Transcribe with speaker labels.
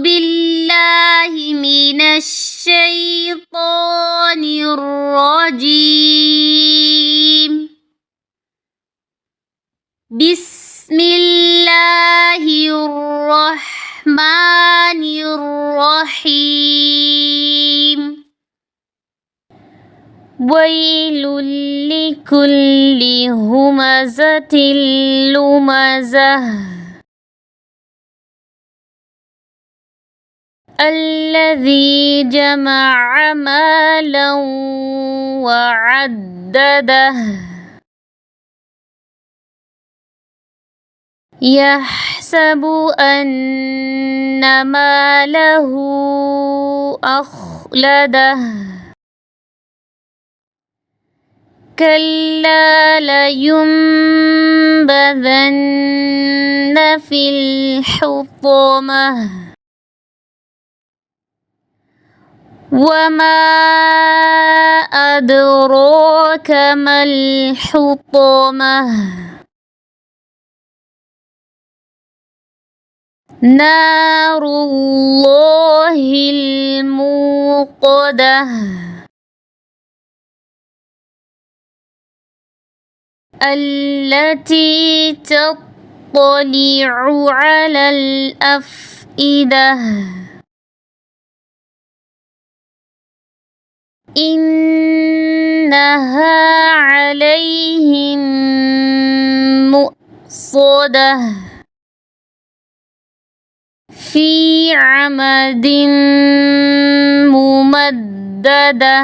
Speaker 1: بالله من الشيطان الرجيم. بسم الله الرحمن الرحيم. ويل لكل همزة لمزة الذي جمع مالا وعدده يحسب أن ماله أخلده كلا لينبذن في الحطمة وما أدراك ما الحطمة نار الله الموقدة التي تطلع على الأفئدة إنها عليهم مؤصدة في عمد ممددة.